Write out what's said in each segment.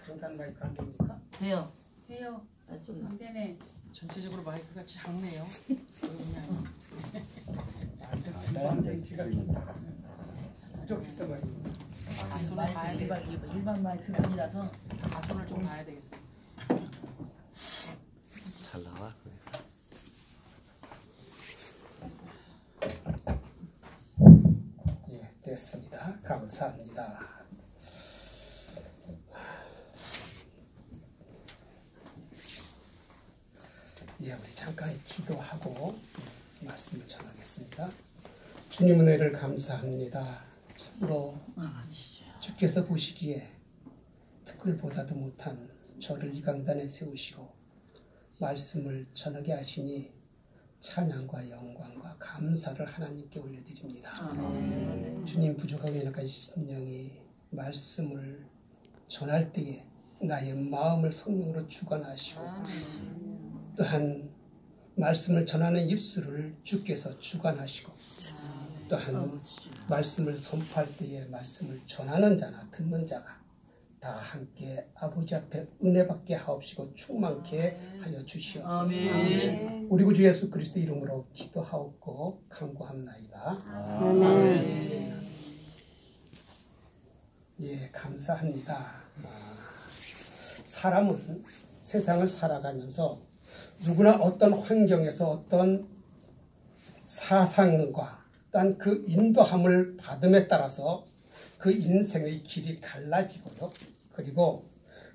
잠깐 마이크 안 됩니까? 돼요. 돼요. 좀 안 되네. 전체적으로 마이크가 작네요. 안 den지가 부족해서 말이에요. 가손을 봐야 되겠어요. 일반 마이크가 아니라서 가손을 좀 봐야 되겠어요. 잘 나와. 예, 됐습니다. 감사합니다. 예, 우리 잠깐 기도하고 말씀을 전하겠습니다. 주님 은혜를 감사합니다. 참으로 주께서 보시기에 특글보다도 못한 저를 이 강단에 세우시고 말씀을 전하게 하시니 찬양과 영광과 감사를 하나님께 올려드립니다. 주님 부족하고 연약한 심령이 말씀을 전할 때에 나의 마음을 성령으로 주관하시고 또한 말씀을 전하는 입술을 주께서 주관하시고 또한 말씀을 선포할 때에 말씀을 전하는 자나 듣는 자가 다 함께 아버지 앞에 은혜 받게 하옵시고 충만케 하여 주시옵소서. 우리 구주 예수 그리스도 이름으로 기도하옵고 간구합나이다. 아멘. 예, 감사합니다. 사람은 세상을 살아가면서 누구나 어떤 환경에서 어떤 사상과 또한 그 인도함을 받음에 따라서 그 인생의 길이 갈라지고요. 그리고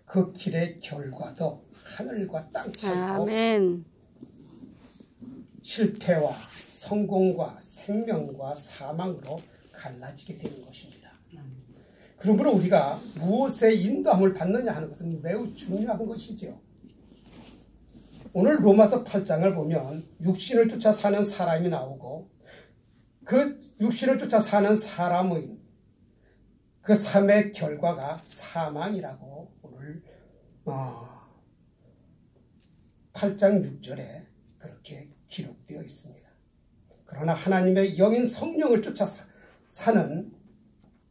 그 길의 결과도 하늘과 땅 차이고 실패와 성공과 생명과 사망으로 갈라지게 되는 것입니다. 그러므로 우리가 무엇에 인도함을 받느냐 하는 것은 매우 중요한 것이죠. 오늘 로마서 8장을 보면 육신을 쫓아 사는 사람이 나오고 그 육신을 쫓아 사는 사람의 그 삶의 결과가 사망이라고 오늘 8장 6절에 그렇게 기록되어 있습니다. 그러나 하나님의 영인 성령을 쫓아 사는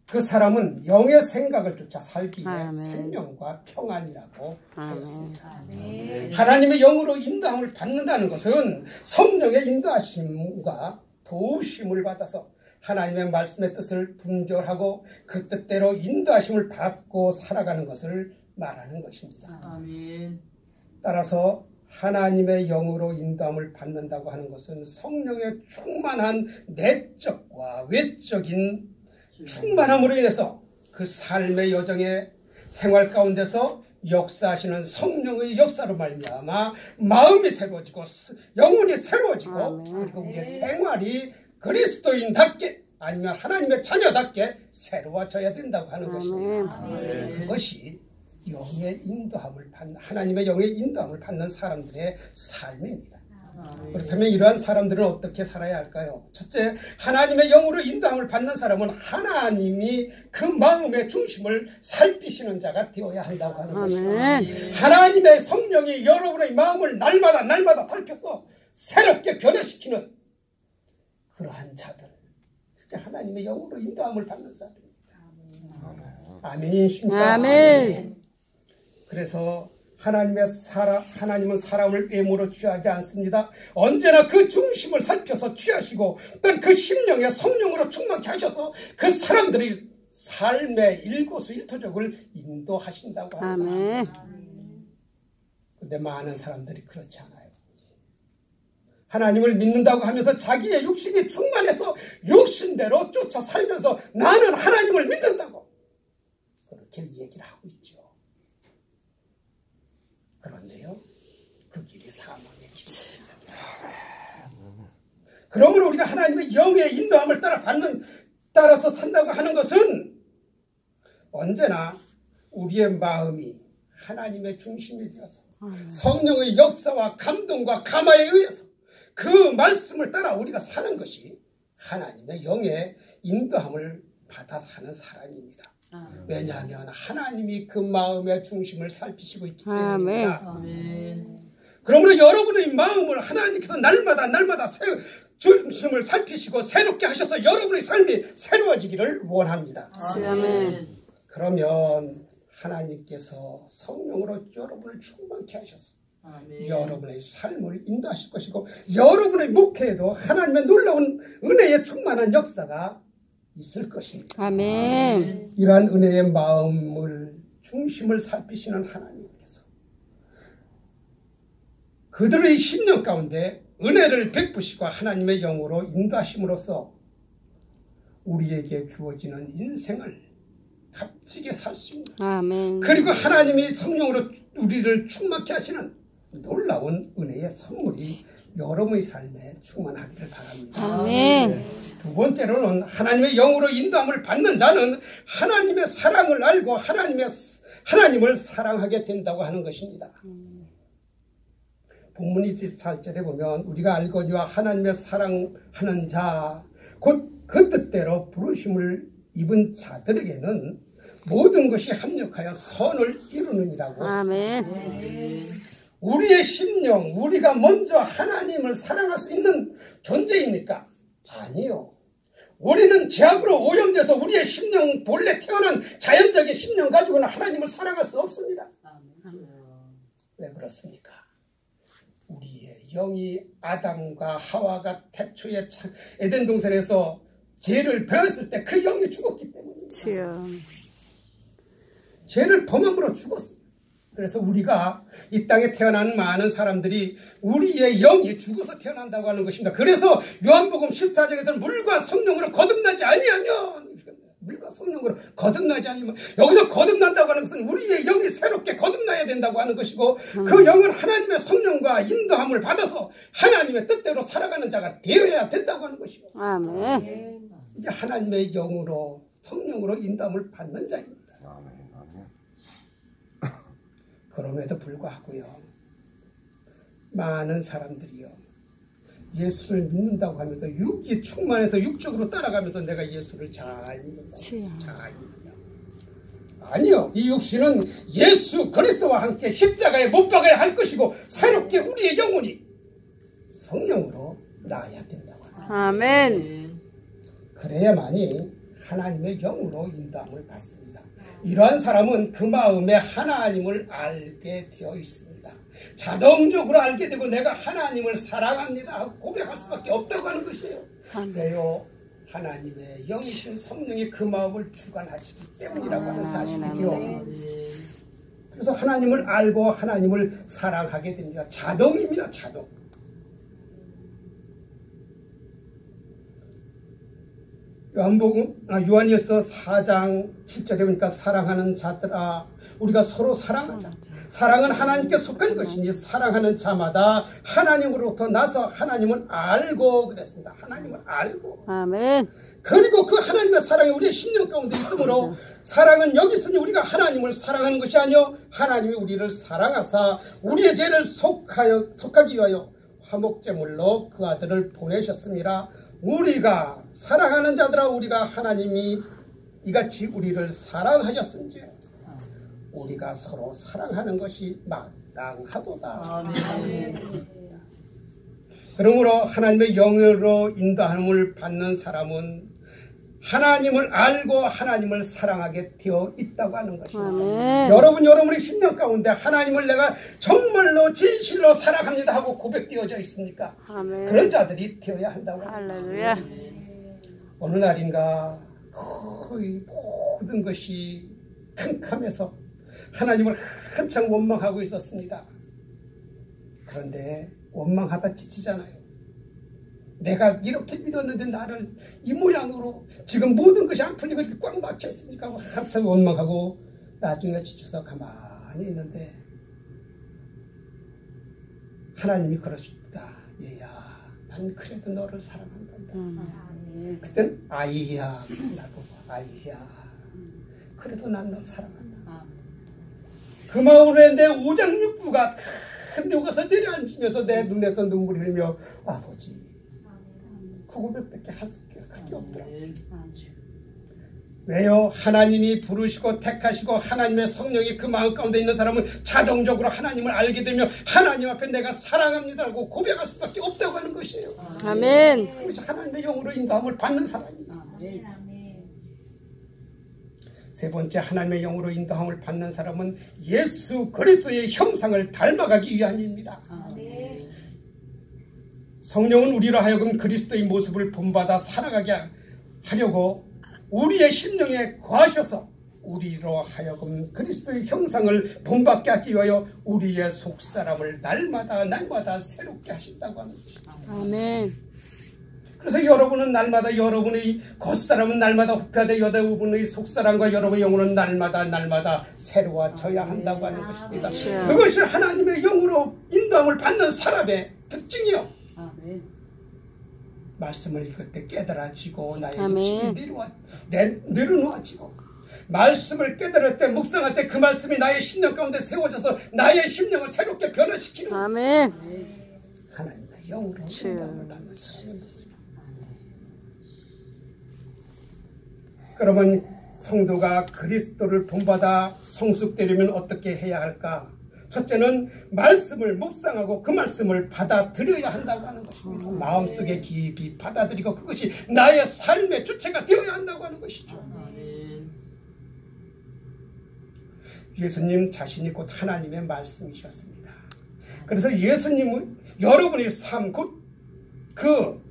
그 사람은 영의 생각을 쫓아 살기에 생명과 평안이라고 하였습니다. 하나님의 영으로 인도함을 받는다는 것은 성령의 인도하심과 도우심을 받아서 하나님의 말씀의 뜻을 분별하고 그 뜻대로 인도하심을 받고 살아가는 것을 말하는 것입니다. 따라서 하나님의 영으로 인도함을 받는다고 하는 것은 성령의 충만한 내적과 외적인 충만함으로 인해서 그 삶의 여정의 생활 가운데서 역사하시는 성령의 역사로 말미암아 마음이 새로워지고 영혼이 새로워지고 그리고 우리의 생활이 그리스도인답게 아니면 하나님의 자녀답게 새로워져야 된다고 하는 것입니다. 그것이 영의 인도함을 받는 하나님의 영의 인도함을 받는 사람들의 삶입니다. 그렇다면 이러한 사람들은 어떻게 살아야 할까요? 첫째, 하나님의 영으로 인도함을 받는 사람은 하나님이 그 마음의 중심을 살피시는 자가 되어야 한다고 하는 것입니다. 하나님의 성령이 여러분의 마음을 날마다 살펴서 새롭게 변화시키는 그러한 자들, 진짜 하나님의 영으로 인도함을 받는 사람입니다. 아멘이십니까? 아멘. 그래서 하나님은 사람을 외모로 취하지 않습니다. 언제나 그 중심을 살펴서 취하시고 또한 그 심령의 성령으로 충만케 하셔서 그 사람들이 삶의 일거수일투족을 인도하신다고 합니다. 그런데 많은 사람들이 그렇지 않아요. 하나님을 믿는다고 하면서 자기의 육신이 충만해서 육신대로 쫓아 살면서 나는 하나님을 믿는다고 그렇게 얘기를 하고 있죠. 그런데요, 그 길이 사망의 길입니다. 그러므로 우리가 하나님의 영의 인도함을 따라서 산다고 하는 것은 언제나 우리의 마음이 하나님의 중심이 되어서 성령의 역사와 감동과 감화에 의해서 그 말씀을 따라 우리가 사는 것이 하나님의 영의 인도함을 받아 사는 사람입니다. 왜냐하면 하나님이 그 마음의 중심을 살피시고 있기 때문입니다. 그러므로 여러분의 마음을 하나님께서 날마다 중심을 살피시고 새롭게 하셔서 여러분의 삶이 새로워지기를 원합니다. 아멘. 그러면 하나님께서 성령으로 여러분을 충만케 하셔서 여러분의 삶을 인도하실 것이고 여러분의 목회에도 하나님의 놀라운 은혜에 충만한 역사가 있을 것입니다. 아멘. 이러한 은혜의 마음을 중심을 살피시는 하나님께서 그들의 심령 가운데 은혜를 베푸시고 하나님의 영으로 인도하심으로써 우리에게 주어지는 인생을 값지게 살 수 있는 아멘. 그리고 하나님이 성령으로 우리를 충만케 하시는 놀라운 은혜의 선물이 여러분의 삶에 충만하기를 바랍니다. 아멘. 두 번째로는 하나님의 영으로 인도함을 받는 자는 하나님의 사랑을 알고 하나님을 사랑하게 된다고 하는 것입니다. 본문 24절에 보면 우리가 알거니와 하나님의 사랑하는 자 곧 그 뜻대로 부르심을 입은 자들에게는 모든 것이 합력하여 선을 이루느니라고 아멘. 우리의 심령, 우리가 먼저 하나님을 사랑할 수 있는 존재입니까? 아니요. 우리는 죄악으로 오염돼서 우리의 심령, 본래 태어난 자연적인 심령 가지고는 하나님을 사랑할 수 없습니다. 왜 그렇습니까? 우리의 영이 아담과 하와가 태초에 에덴 동산에서 죄를 배웠을 때 그 영이 죽었기 때문입니다. 죄를 범함으로 죽었습니다. 그래서 우리가 이 땅에 태어난 많은 사람들이 우리의 영이 죽어서 태어난다고 하는 것입니다. 그래서 요한복음 14장에서는 물과 성령으로 거듭나지 아니하면 물과 성령으로 거듭나지 않으면 여기서 거듭난다고 하는 것은 우리의 영이 새롭게 거듭나야 된다고 하는 것이고 그 영은 하나님의 성령과 인도함을 받아서 하나님의 뜻대로 살아가는 자가 되어야 된다고 하는 것이고 아멘. 이제 하나님의 영으로 성령으로 인도함을 받는 자입니다. 그럼에도 불구하고요 많은 사람들이요 예수를 믿는다고 하면서 육이 충만해서 육적으로 따라가면서 내가 예수를 잘 믿는다. 잘 믿는다. 아니요. 이 육신은 예수 그리스도와 함께 십자가에 못 박아야 할 것이고 새롭게 우리의 영혼이 성령으로 나아야 된다고 합니다. 아멘. 그래야만이 하나님의 영으로 인도함을 받습니다. 이러한 사람은 그 마음에 하나님을 알게 되어 있습니다. 자동적으로 알게 되고 내가 하나님을 사랑합니다 하고 고백할 수밖에 없다고 하는 것이에요. 왜요? 하나님의 영이신 성령이 그 마음을 주관하시기 때문이라고 하는 사실이죠. 그래서 하나님을 알고 하나님을 사랑하게 됩니다. 자동입니다. 자동. 요한일서 4장 7절에 보니까 사랑하는 자들아 우리가 서로 사랑하자. 사랑은 하나님께 속한 것이니 사랑하는 자마다 하나님으로부터 나서 하나님을 알고 그랬습니다. 하나님을 알고. 아멘. 그리고 그 하나님의 사랑이 우리의 심령 가운데 있으므로 사랑은 여기 있으니 우리가 하나님을 사랑하는 것이 아니요 하나님이 우리를 사랑하사 우리의 죄를 속하기 위하여 화목제물로 그 아들을 보내셨습니다. 우리가 사랑하는 자들아 우리가 하나님이 이같이 우리를 사랑하셨은지 우리가 서로 사랑하는 것이 마땅하도다. 그러므로 하나님의 영으로 인도함을 받는 사람은 하나님을 알고 하나님을 사랑하게 되어 있다고 하는 것입니다. 여러분의 심령 가운데 하나님을 내가 정말로 진실로 사랑합니다 하고 고백되어져 있습니까? 아멘. 그런 자들이 되어야 한다고 합니다. 할렐루야. 어느 날인가 거의 모든 것이 캄캄해서 하나님을 한창 원망하고 있었습니다. 그런데 원망하다 지치잖아요. 내가 이렇게 믿었는데 나를 이 모양으로 지금 모든 것이 안 풀리고 이렇게 꽉 막혀 있으니까 한참 원망하고 나중에 지쳐서 가만히 있는데 하나님이 그러십니다. 얘야, 난 그래도 너를 사랑한단다. 그땐 아이야, 나보고 아이야, 그래도 난 널 사랑한다. 그 마음에 내 오장육부가 녹아서 내려앉으면서 내 눈에서 눈물이 흘며 아버지 그 고백밖에 할 수 없더라. 왜요? 하나님이 부르시고 택하시고 하나님의 성령이 그 마음 가운데 있는 사람은 자동적으로 하나님을 알게 되며 하나님 앞에 내가 사랑합니다라고 고백할 수밖에 없다고 하는 것이에요. 아멘. 그래서 하나님의 영으로 인도함을 받는 사람입니다. 세 번째, 하나님의 영으로 인도함을 받는 사람은 예수 그리스도의 형상을 닮아가기 위함입니다. 성령은 우리로 하여금 그리스도의 모습을 본받아 살아가게 하려고 우리의 심령에 거하셔서 우리로 하여금 그리스도의 형상을 본받게 하기 위하여 우리의 속사람을 날마다 새롭게 하신다고 합니다. 아멘. 그래서 여러분은 날마다 여러분의 겉사람은 날마다 후패하되 여러분의 속사람과 여러분의 영혼은 날마다 새로워져야 한다고 하는 것입니다. 그것이 하나님의 영으로 인도함을 받는 사람의 특징이요. 말씀을 읽을 때 깨달아지고 나의 육신이 내려놓아지고 말씀을 깨달을 때 묵상할 때 그 말씀이 나의 심령 가운데 세워져서 나의 심령을 새롭게 변화시키는 아멘. 하나님의 영으로 인도함을 받는 사람의 모습입니다. 그러면 성도가 그리스도를 본받아 성숙되려면 어떻게 해야 할까? 첫째는 말씀을 묵상하고 그 말씀을 받아들여야 한다고 하는 것입니다. 마음속에 깊이 받아들이고 그것이 나의 삶의 주체가 되어야 한다고 하는 것이죠. 예수님 자신이 곧 하나님의 말씀이셨습니다. 그래서 예수님은 여러분의 삶, 곧 그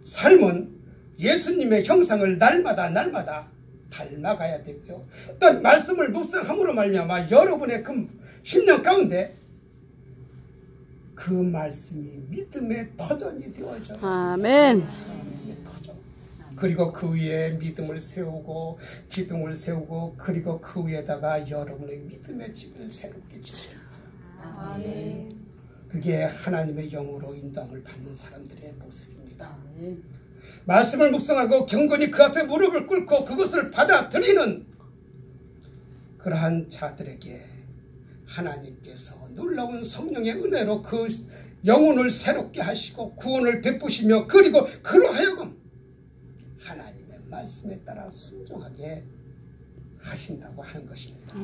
삶은 예수님의 형상을 날마다 닮아가야 되고요. 또 말씀을 묵상함으로 말미암아 여러분의 그 심령 가운데 그 말씀이 믿음의 터전이 되어져. 아멘. 그리고 그 위에 믿음을 세우고 기둥을 세우고 그리고 그 위에다가 여러분의 믿음의 집을 새롭게 지으십니다. 그게 하나님의 영으로 인도함을 받는 사람들의 모습입니다. 말씀을 묵상하고 경건히 그 앞에 무릎을 꿇고 그것을 받아들이는 그러한 자들에게 하나님께서 놀라운 성령의 은혜로 그 영혼을 새롭게 하시고 구원을 베푸시며 그리고 그로 하여금 하나님의 말씀에 따라 순종하게 하신다고 하는 것입니다.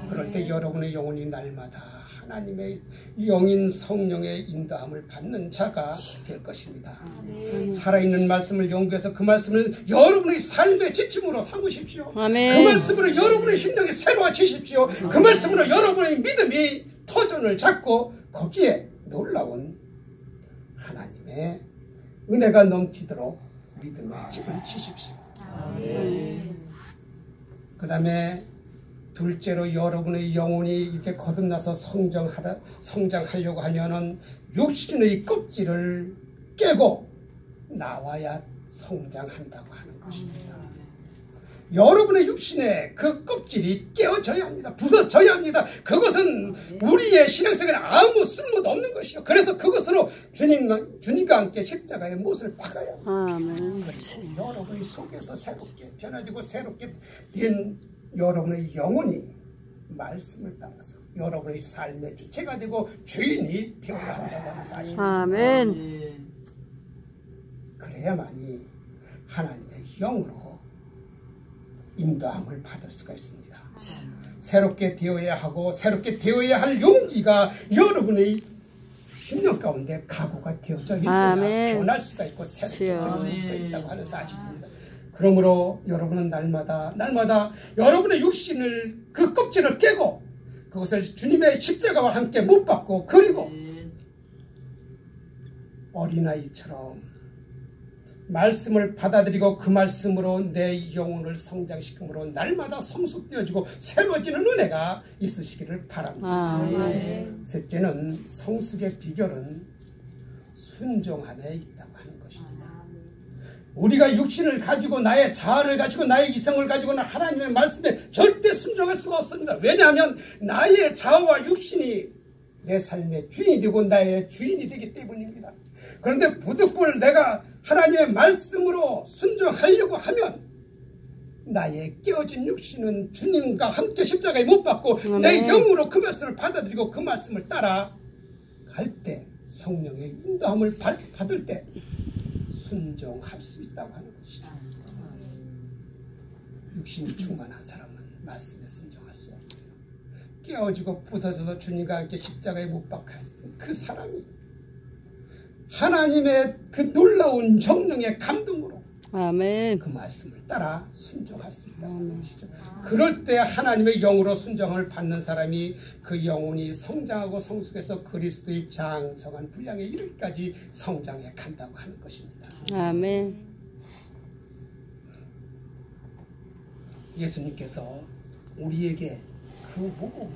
그럴 때 여러분의 영혼이 날마다 하나님의 영인 성령의 인도함을 받는 자가 될 것입니다. 살아있는 말씀을 연구해서 그 말씀을 여러분의 삶의 지침으로 삼으십시오. 아멘. 그 말씀으로 여러분의 심령이 새로워지십시오. 그 말씀으로 여러분의 믿음이 터전을 잡고 거기에 놀라운 하나님의 은혜가 넘치도록 믿음의 집을 치십시오. 그 다음에 둘째로 여러분의 영혼이 이제 거듭나서 성장하려고 하면은 육신의 껍질을 깨고 나와야 성장한다고 하는 것입니다. 여러분의 육신의 그 껍질이 깨어져야 합니다. 부서져야 합니다. 그것은 우리의 신앙생활에 아무 쓸모도 없는 것이요. 그래서 그것으로 주님과 함께 십자가의 못을 박아야 합니다. 아멘. 그리고 여러분의 속에서 새롭게 변화되고 새롭게 된 여러분의 영혼이 말씀을 따라서 여러분의 삶의 주체가 되고 주인이 되어야 한다고 하는 사실입니다. 아멘. 그래야만이 하나님의 영으로 인도함을 받을 수가 있습니다. 새롭게 되어야 하고 새롭게 되어야 할 용기가 여러분의 심령 가운데 각오가 되어져 있어야 아멘. 변할 수가 있고 새롭게 되어질 수가 있다고 하는 사실입니다. 그러므로 여러분은 날마다 여러분의 육신을 그 껍질을 깨고 그것을 주님의 십자가와 함께 못 박고 그리고 어린아이처럼 말씀을 받아들이고 그 말씀으로 내 영혼을 성장시킴으로 날마다 성숙되어지고 새로워지는 은혜가 있으시기를 바랍니다. 셋째는 성숙의 비결은 순종함에 있다고 하는 것입니다. 우리가 육신을 가지고 나의 자아를 가지고 나의 이성을 가지고는 하나님의 말씀에 절대 순종할 수가 없습니다. 왜냐하면 나의 자아와 육신이 내 삶의 주인이 되고 나의 주인이 되기 때문입니다. 그런데 부득불 내가 하나님의 말씀으로 순종하려고 하면 나의 깨어진 육신은 주님과 함께 십자가에 못 박고 내 영으로 그 말씀을 받아들이고 그 말씀을 따라 갈 때 성령의 인도함을 받을 때 순종할 수 있다고 하는 것이다. 육신이 충만한 사람은 말씀에 순종할 수 없어요. 깨어지고 부서져서 주님과 함께 십자가에 못 박힌 그 사람이 하나님의 그 놀라운 정령의 감동으로 아멘. 그 말씀을 따라 순종할 수 있다는 것이죠. 그럴 때 하나님의 영으로 순종을 받는 사람이 그 영혼이 성장하고 성숙해서 그리스도의 장성한 분량에 이르기까지 성장해 간다고 하는 것입니다. 아멘. 예수님께서 우리에게 그 모범을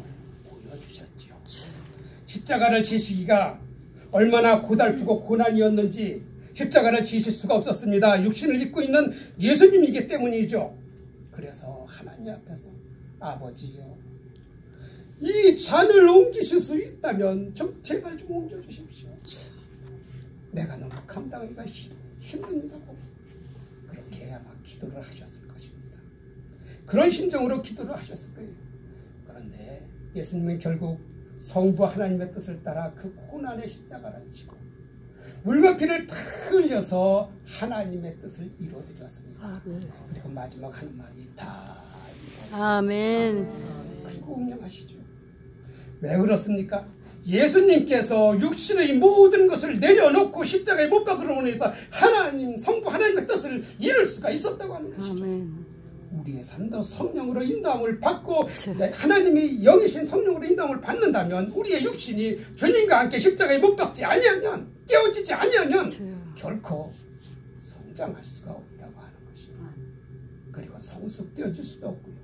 보여주셨죠. 십자가를 지시기가 얼마나 고달프고 고난이었는지 십자가를 지실 수가 없었습니다. 육신을 입고 있는 예수님이기 때문이죠. 그래서 하나님 앞에서 아버지요, 이 잔을 옮기실 수 있다면 좀 제발 좀 옮겨주십시오. 내가 너무 감당하기가 힘듭니다고 그렇게 아마 기도를 하셨을 것입니다. 그런 심정으로 기도를 하셨을 거예요. 그런데 예수님은 결국 성부 하나님의 뜻을 따라 그 고난의 십자가를 지고 물과 피를 다 흘려서 하나님의 뜻을 이루어드렸습니다. 그리고 마지막 하는 말이 다 아멘. 그리고 운명하시죠. 왜 그렇습니까? 예수님께서 육신의 모든 것을 내려놓고 십자가에 못 박으로 인해서 하나님, 성부 하나님의 뜻을 이룰 수가 있었다고 하는 것이죠. 아멘. 우리의 삶도 성령으로 인도함을 받고 하나님이 영이신 성령으로 인도함을 받는다면 우리의 육신이 주님과 함께 십자가에 못 박지 아니하면, 깨어지지 아니하면 결코 성장할 수가 없다고 하는 것입니다. 그리고 성숙되어질 수도 없고요.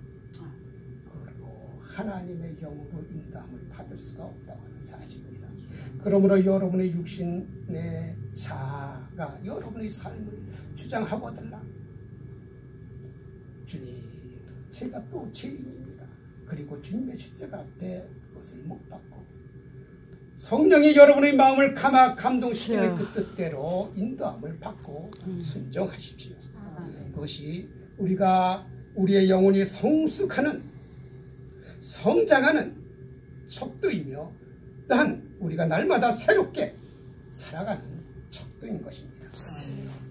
그리고 하나님의 영으로 인도함을 받을 수가 없다고 하는 사실입니다. 그러므로 여러분의 육신의 자아가 여러분의 삶을 주장하거들라. 주님, 제가 또 죄인입니다. 그리고 주님의 십자가 앞에 그것을 못 받고 성령이 여러분의 마음을 감동시키는 그 뜻대로 인도함을 받고 순종하십시오. 그것이 우리의 영혼이 성숙하는, 성장하는 척도이며 또한 우리가 날마다 새롭게 살아가는 척도인 것입니다.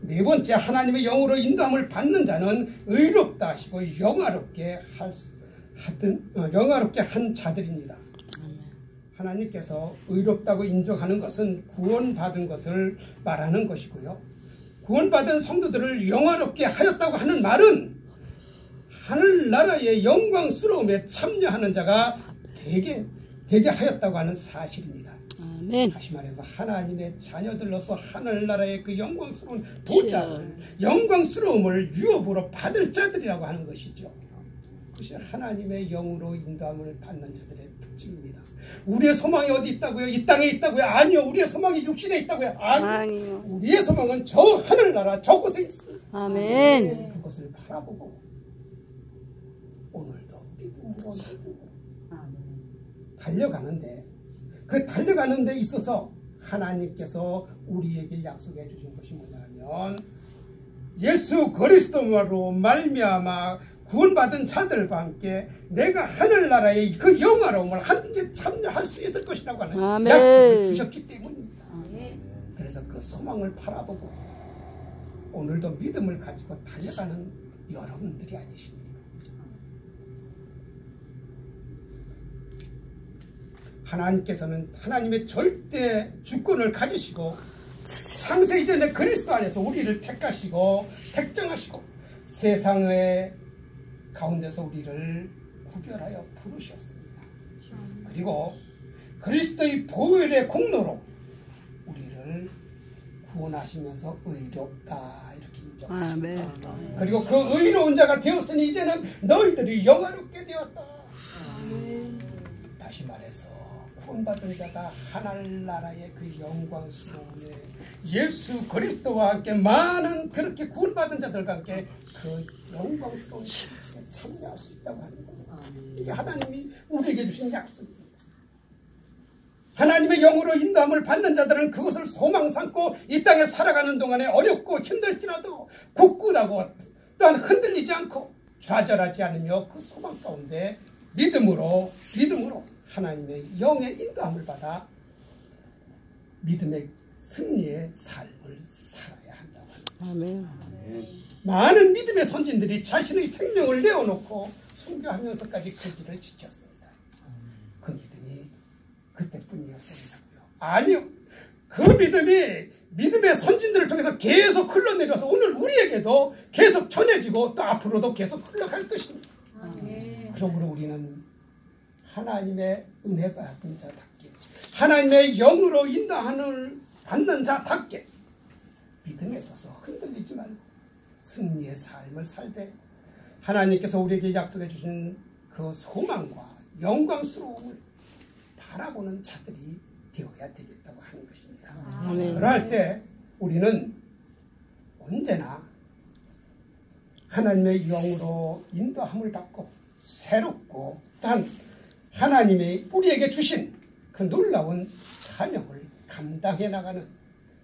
네 번째, 하나님의 영으로 인도함을 받는 자는 의롭다 하시고 영화롭게 한 자들입니다. 하나님께서 의롭다고 인정하는 것은 구원받은 것을 말하는 것이고요. 구원받은 성도들을 영화롭게 하였다고 하는 말은 하늘나라의 영광스러움에 참여하는 자가 되게 하였다고 하는 사실입니다. 아멘. 다시 말해서 하나님의 자녀들로서 하늘나라의 그 영광스러운 보좌를, 영광스러움을 유업으로 받을 자들이라고 하는 것이죠. 그것이 하나님의 영으로 인도함을 받는 자들의 특징입니다. 우리의 소망이 어디 있다고요? 이 땅에 있다고요? 아니요. 우리의 소망이 육신에 있다고요? 아니요. 우리의 소망은 저 하늘나라 저곳에 있습니다. 아멘. 그것을 바라보고 오늘도 믿음으로 달려가는데, 그 달려가는 데 있어서 하나님께서 우리에게 약속해 주신 것이 뭐냐면 예수 그리스도로 말미암아 구원받은 자들과 함께 내가 하늘나라의 그 영화로움을 함께 참여할 수 있을 것이라고 하는 아멘. 약속을 주셨기 때문입니다. 그래서 그 소망을 바라보고 오늘도 믿음을 가지고 달려가는 여러분들이 아니십니까? 하나님께서는 하나님의 절대 주권을 가지시고 창세 이전에 그리스도 안에서 우리를 택하시고 택정하시고 세상의 가운데서 우리를 구별하여 부르셨습니다. 그리고 그리스도의 보혈의 공로로 우리를 구원하시면서 의롭다 이렇게 인정하십니다. 그리고 그 의로운 자가 되었으니 이제는 너희들이 영화롭게 되었다. 다시 말해서 구원받은 자가 하늘나라의 그 영광스러움에 예수 그리스도와 함께 많은 그렇게 구원받은 자들과 함께 그 영광스러운 것에 참여할 수 있다고 하는 겁니다. 이게 하나님이 우리에게 주신 약속입니다. 하나님의 영으로 인도함을 받는 자들은 그것을 소망 삼고 이 땅에 살아가는 동안에 어렵고 힘들지라도 굳건하고 또한 흔들리지 않고 좌절하지 않으며 그 소망 가운데 믿음으로 하나님의 영의 인도함을 받아 믿음의 승리의 삶을 살아야 한다고 합니다. 아멘. 많은 믿음의 선진들이 자신의 생명을 내어놓고 순교하면서까지 그 길을 지켰습니다. 그 믿음이 그때뿐이었습니다고요. 아니요. 그 믿음이 믿음의 선진들을 통해서 계속 흘러내려서 오늘 우리에게도 계속 전해지고 또 앞으로도 계속 흘러갈 것입니다. 그러므로 우리는 하나님의 은혜 받은 자답게, 하나님의 영으로 인도하는 받는 자답게 믿음에 서서 흔들리지 말고 승리의 삶을 살되 하나님께서 우리에게 약속해 주신 그 소망과 영광스러움을 바라보는 자들이 되어야 되겠다고 하는 것입니다. 아멘. 그럴 때 우리는 언제나 하나님의 영으로 인도함을 받고 새롭고 단 하나님이 우리에게 주신 그 놀라운 사명을 감당해 나가는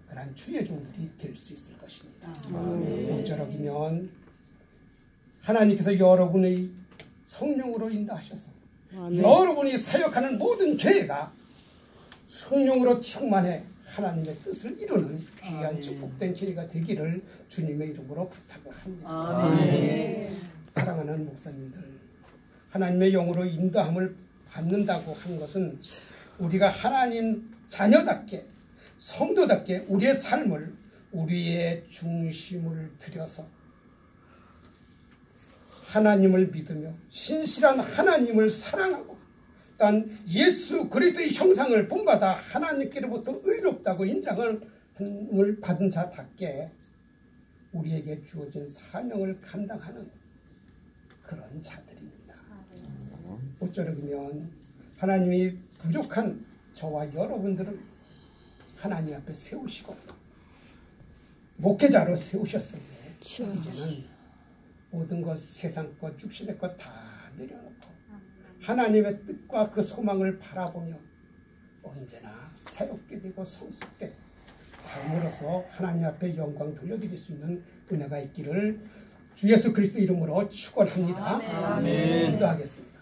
그런 주의 종들이 될 수 있을 것입니다. 모쪼록이면 하나님께서 여러분의 성령으로 인도하셔서 여러분이 사역하는 모든 교회가 성령으로 충만해 하나님의 뜻을 이루는 귀한 축복된 교회가 되기를 주님의 이름으로 부탁을 합니다. 사랑하는 목사님들, 하나님의 영으로 인도함을 받는다고 하는 것은 우리가 하나님 자녀답게 성도답게 우리의 삶을 우리의 중심을 들여서 하나님을 믿으며 신실한 하나님을 사랑하고 단 예수 그리스도의 형상을 본받아 하나님께로부터 의롭다고 인정을 받은 자답게 우리에게 주어진 사명을 감당하는 그런 자들입니다. 모쪼록이면 하나님이 부족한 저와 여러분들을 하나님 앞에 세우시고 목회자로 세우셨는데 이제는 모든 것, 세상 것, 육신의 것 다 내려놓고 하나님의 뜻과 그 소망을 바라보며 언제나 새롭게 되고 성숙된 삶으로서 하나님 앞에 영광 돌려드릴 수 있는 은혜가 있기를 주 예수 그리스도 이름으로 축원합니다. 기도하겠습니다.